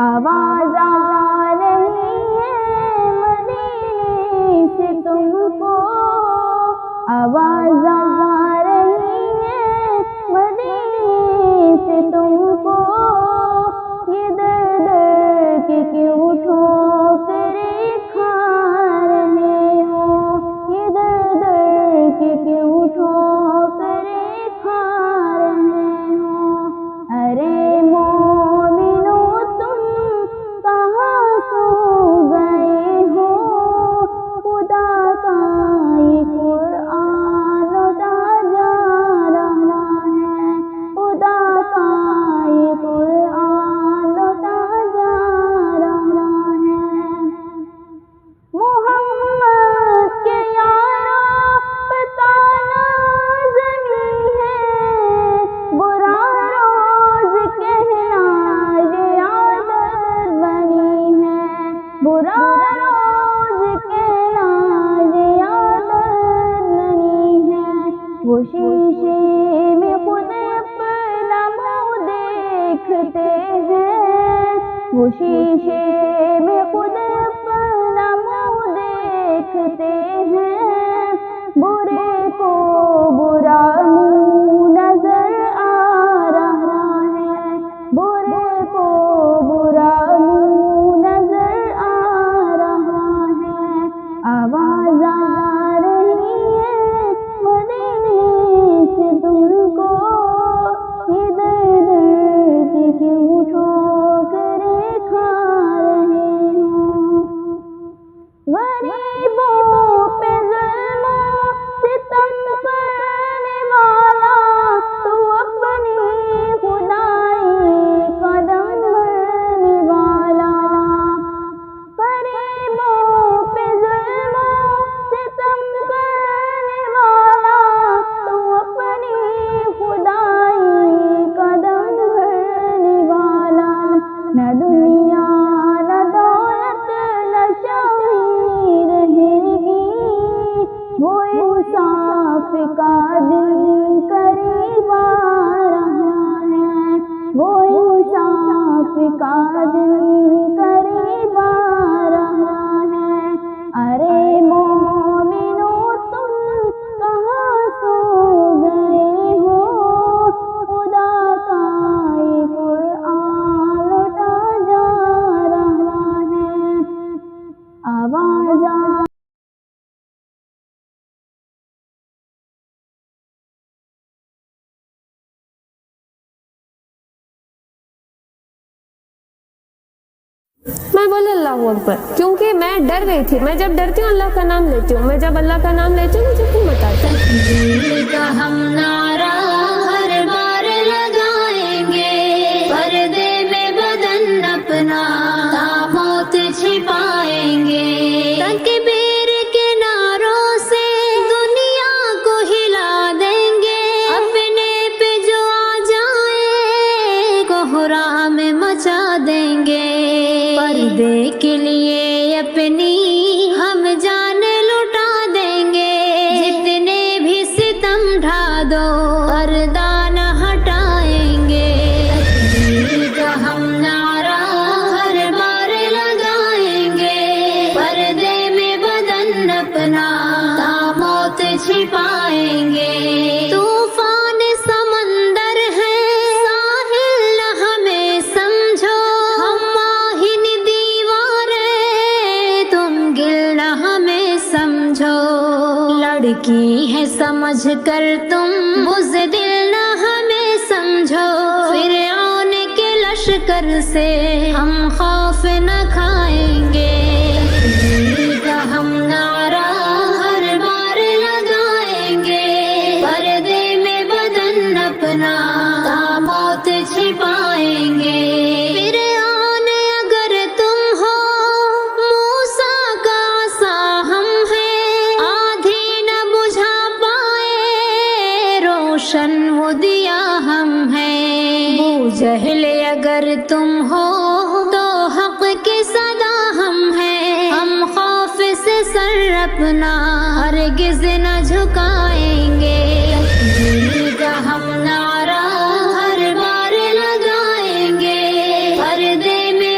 آواز آ رہی ہے مدینے سے تم کو، آواز آ رہی ہے مدینے سے تم کو، یہ در در کے کیوں ٹھوکریں کھا رہے ہو، یہ در در کے کیوں ٹھوکریں کھا رہے ہو۔ ارے مومنو تم کہاں سو گئے ہو، خدا کا یہ قرآن لوٹا جا رہا ہے، خدا کا یہ قرآن لوٹا جا رہا ہے۔ محمد کے یارو پتہ لازمی ہے، برا روز کہنا یہ عادت بنی ہے، برا روز کہنا یہ عادت بنی ہے۔ وہ شیشے میں خود اپنا منہ دیکھتے ہیں، وہ شیشے میں خود اپنا منہ دیکھتے ہیں، برے کو برا منہ نظر آ رہا ہے، برے کو برا منہ نظر آ رہا ہے۔ آواز آ رہی ہے مدینے سے تم کو، یہ در در کے کیوں ٹھوکریں کھا رہے ہو۔ غریبوں پہ ظلم و ستم کرنے والا، تو اپنی خدائی قدم بھرنے والا، غریبوں پہ ظلم و ستم کرنے والا، تو اپنی خدائی قدم بھرنے والا۔ نہ دنیا نہ دولت نہ شاہی رہے گی، وہ انصاف کا دن قریب آ رہا ہے، وہ انصاف کا دن قریب آ رہا ہے۔ ارے مومنو تم کہاں سو گئے ہو، خدا کا یہ قرآن لوٹا جا رہا ہے۔ آواز آ میں بولے اللہ اکبر، کیونکہ میں ڈر گئی تھی۔ میں جب ڈرتی ہوں اللہ کا نام لیتی ہوں، میں جب اللہ کا نام لیتی ہوں مجھے ہمت آتا ہے۔ دل کا ہم نعرہ ہر بار لگائیں گے، پردے میں بدن اپنا تا موت چھپائیں گے، تکبیر کے نعروں سے دنیا کو ہلا دیں گے، اپنے پہ جو آ جائے کوہرام مچا دیں گے، پردے کے لیے اپنی ہم جان لٹا دیں گے، جتنے بھی ستم ڈھا دو پردہ نہ ہٹائیں گے، تکبیر کا ہم نعرہ ہر بار لگائیں گے، پردے میں بدن اپنا تا موت چھپائیں گے، طوفان سمندر ہے ساحل نہ ہمیں سمجھو، ہم ماہن دیواریں تم گل نہ ہمیں سمجھو، لڑکی ہے سمجھ کر تم بزدل نہ ہمیں سمجھو، فرعون کے لشکر سے ہم خوف نہ کھائیں گے، تکبیر کا ہم نعرہ ہر بار لگائیں گے، پردے میں بدن اپنا تا موت چھپائیں گے، فرعون اگر تم ہو موسیٰ کا عصا ہم ہیں، آدھی نہ بجھا پائے روشن وہ دیا ہم ہیں، ابو جہل اگر تم ہو تو حق کی صدا ہم ہیں، ہم خوف سے سر اپنا ہرگز نہ جھکائیں گے، تکبیر کا ہم نعرہ ہر بار لگائیں گے، پردے میں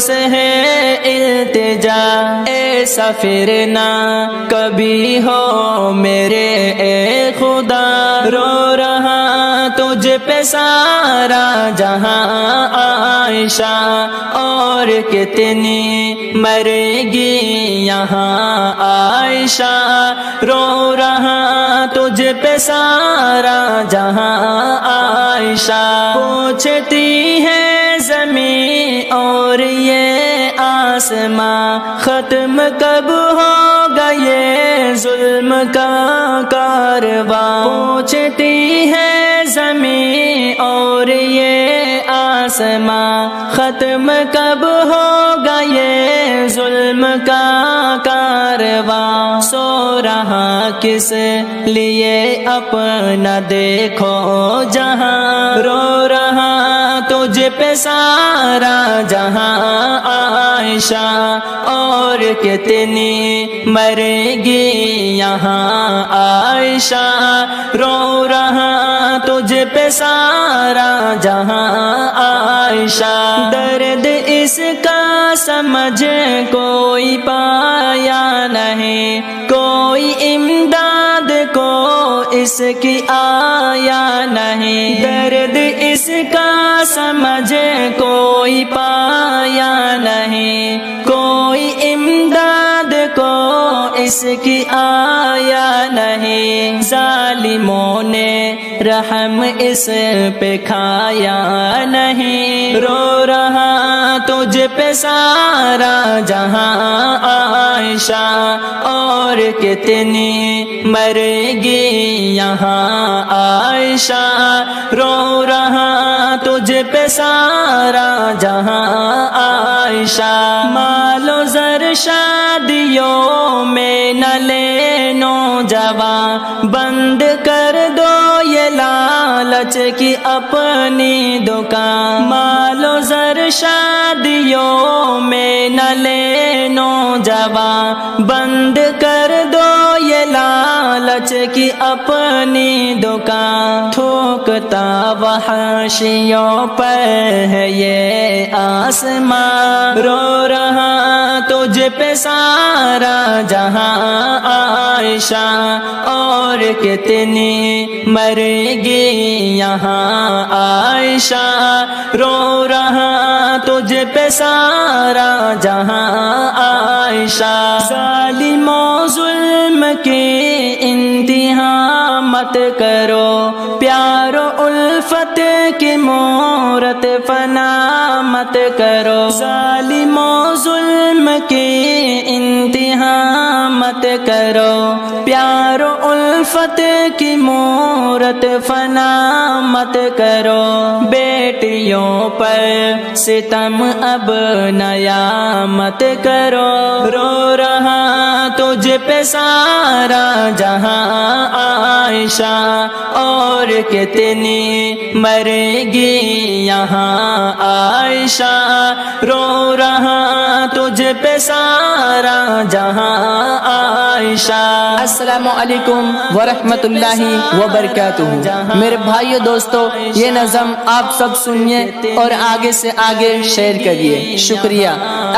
سے ہے التجا، ایسا پھر نہ کبھی ہو میرے اے خدا، رو رہا تجھ پہ سارا جہاں عائشہ، اور کتنی مرے گی یہاں عائشہ، رو رہا تجھ پہ سارا جہاں عائشہ، پوچھتی ہے زمین اور یہ آسماں، ختم کب ہوگا یہ ظلم کا کارواں، پوچھتی ہے زمین اور یہ آسماں، ختم کب ہوگا یہ ظلم کا کارواں، سو رہا کس لیے اپنا دیکھو جہاں، رو رہا تجھ پہ سارا جہاں عائشہ، اور کتنی مرے گی یہاں عائشہ، رو رہا تجھ پہ سارا جہاں عائشہ، درد اس کا سمجھ کوئی پایا نہیں، کوئی امداد کو اس کی آیا نہیں، درد اس کا سمجھ کوئی پایا نہیں، کوئی امداد کو اس کی آیا نہیں، ظالموں نے رحم اس پہ کھایا نہیں، رو رہا تجھ پہ سارا جہاں عائشہ، اور کتنی مرے گی یہاں عائشہ، رو رہا تجھ پہ سارا جہاں عائشہ، مال و زر شادیوں میں نہ لے نوجوان، بند کر دو یہ لالچ کی اپنی دکان، مال و زر شادیوں میں نہ لے نوجوان، بند کر دو یہ لالچ کی اپنی دکان، تھوکتا وحشیوں پر ہے یہ آسمان، رو رہا تجھ پہ سارا جہاں عائشہ، اور کتنی مرے گی یہاں عائشہ، رو رہا تجھ پہ سارا جہاں عائشہ، ظالموں ظلم کی انتہا مت کرو، پیار و الفت کی مورت فنا مت کرو، ظالموں ظلم کی انتہا مت کرو، پیار و الفت کی مورت فنا مت کرو، بیٹیوں پر ستم اب نیا مت کرو، رو رہا تجھ پہ سارا جہاں عائشہ، اور کتنی مرے گی یہاں عائشہ، رو رہا تجھ پہ سارا جہاں عائشہ۔ السلام علیکم ورحمۃ اللہ وبرکاتہ۔ میرے بھائیو دوستو، یہ نظم آپ سب سنیے اور آگے سے آگے شیئر کریے، شکریہ۔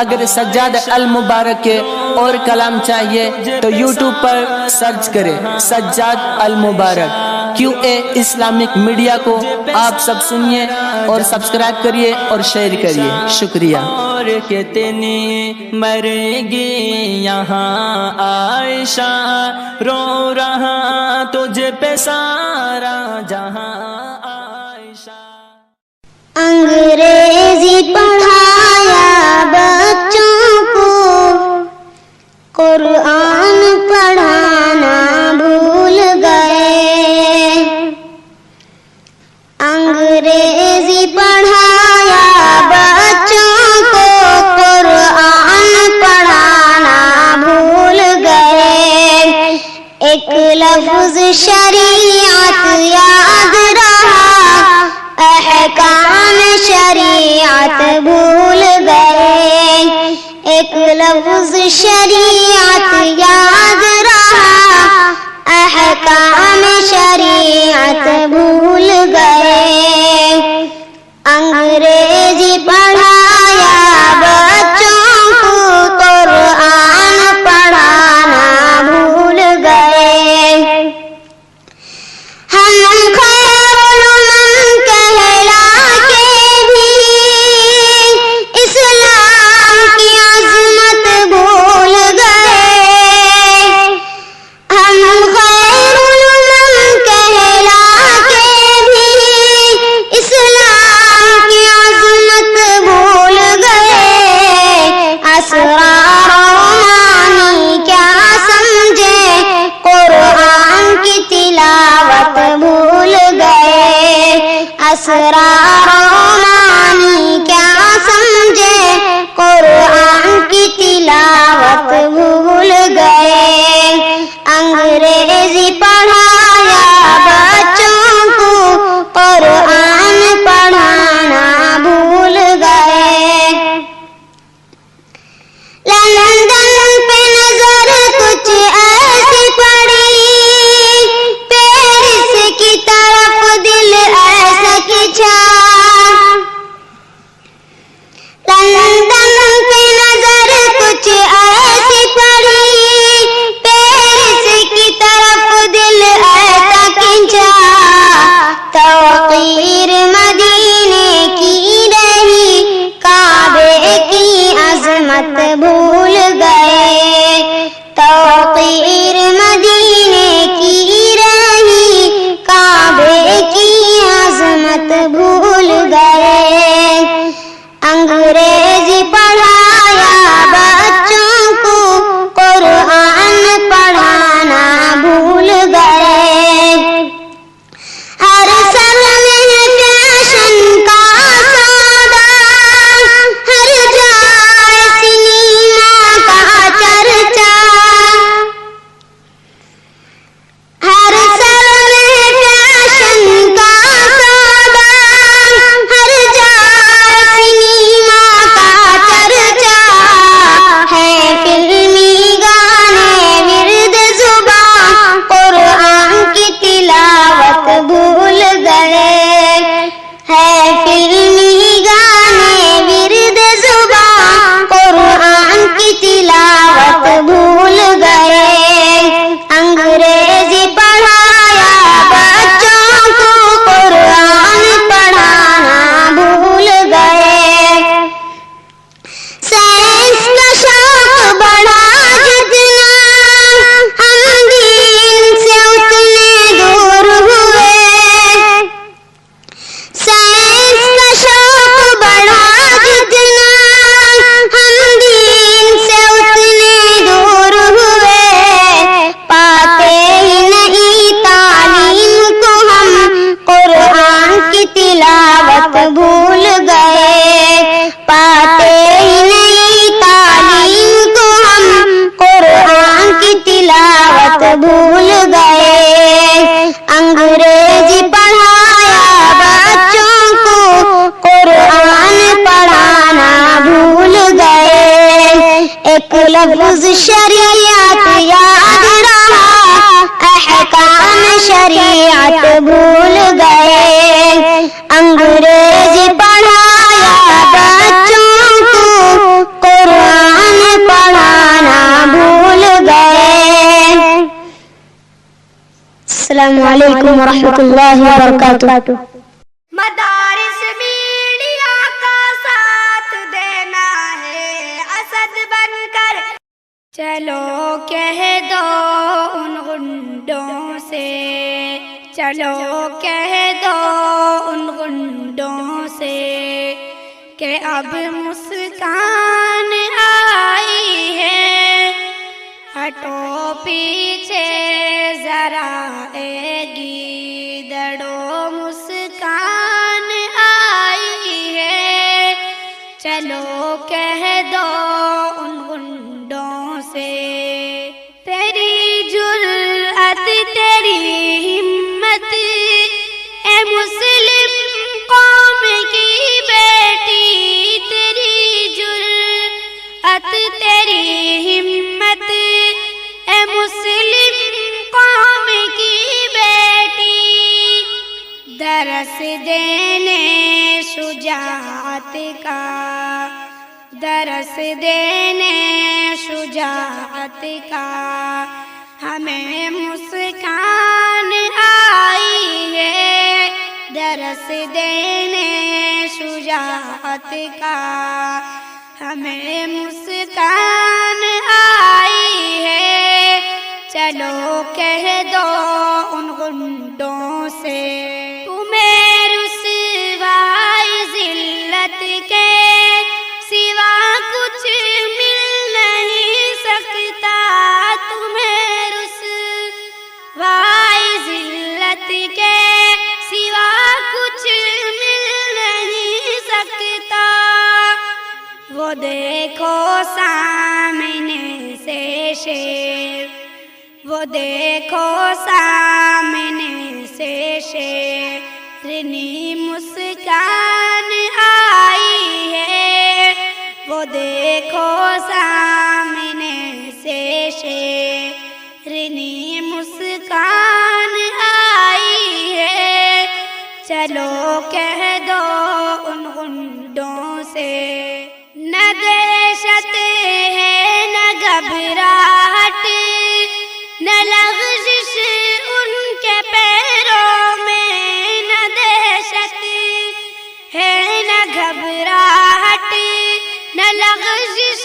اگر سجاد المبارک کے اور کلام چاہیے تو یوٹیوب پر سرچ کریں سجاد المبارک، QA اسلامک میڈیا کو آپ سب سنیے اور سبسکرائب کریے اور شیئر کریے، شکریہ۔ اور کتنی مرے گی یہاں عائشہ، رو رہا تجھ پہ سارا جہاں عائشہ۔ انگریزی پڑھایا بچوں کو، قرآن پڑھانا بھول گئے، انگریزی پڑھایا بچوں کو، قرآن پڑھانا بھول گئے، ایک لفظ شریعت یاد رہا، احکام شریعت بھول گئے، ایک لفظ شریعت یاد رہا، احکام شریعت بھول گئے، انگریزی پڑھایا عظمت بھول گئے، توقیر مدینے کی رہی، کعبے کی عظمت بھول گئے، انگریزی پڑھایا بچوں کو، قرآن پڑھانا بھول گئے، ہر سر میں فیشن کا سودا، ہر جائے سنیما کا چرچا، ہر سر میں فیشن کا سودا، ہر جائے سنیما کا چرچا، ہے فلمی گانے ورد زباں، قرآن کی تلاوت بھول گئے، ہے فلمی گانے ورد زباں، قرآن کی تلاوت بھول گئے، انگریزی پڑھایا بچوں کو، قرآن پڑھانا بھول گئے، سائنس کا شوق بڑھا جتنا، ہم دین سے اتنے دور ہوئے، سائنس کا شوق بڑھا جتنا، ہم دین سے اتنے دور ہوئے، پاتے ہی نہیں تعلیم کو ہم، قرآن کی تلاوت بھول گئے، پاتے ہی نہیں تعلیم کو ہم، قرآن کی تلاوت بھول گئے، انگریزی پڑھایا بچوں کو، قرآن پڑھانا بھول گئے، ایک لفظ شریعت یاد رہا، احکام شریعت بھول گئے، انگریزی پڑھایا بچوں کو، قرآن پڑھانا بھول گئے۔ السلام علیکم ورحمۃ اللہ وبرکاتہ۔ مدارس میڈیا کا ساتھ دینا ہے اسد بن کر، چلو کہہ دو ان غنڈوں سے، چلو کہہ دو ان غنڈوں سے کہ اب مسکان آئی ہے، ہٹو پیچھے ذرا اے گیدڑو، مسکان آئی ہے، چلو کہہ دو ان گنڈوں سے، تیری جرأت تیری ہمت اے مسلم قوم کی بیٹی، تیری جرأت تیری ہمت اے مسلم قوم کی بیٹی، درس دینے شجاعت کا، درس دینے شجاعت کا، ہمیں مسکان آئی ہے، درس دینے شجاعت کا، ہمیں مسکان آئی ہے، چلو کہہ دو ان غنڈوں سے، تمہیں رسوائی ذلت کے سوا کچھ مل نہیں سکتا، تمہیں رسوائی ذلت کے سوا کچھ مل نہیں سکتا، وہ دیکھو سامنے سے شیر، وہ دیکھو سامنے سے شیرنی مسکان آئی ہے، وہ دیکھو سامنے سے شیرنی مسکان آئی ہے، چلو کہہ دو ان غنڈوں سے، نہ دہشت ہے نہ گھبراہٹ نہ لغزش ان کے پیروں میں، نہ دہشت ہے نہ گھبراہٹ نہ لغزش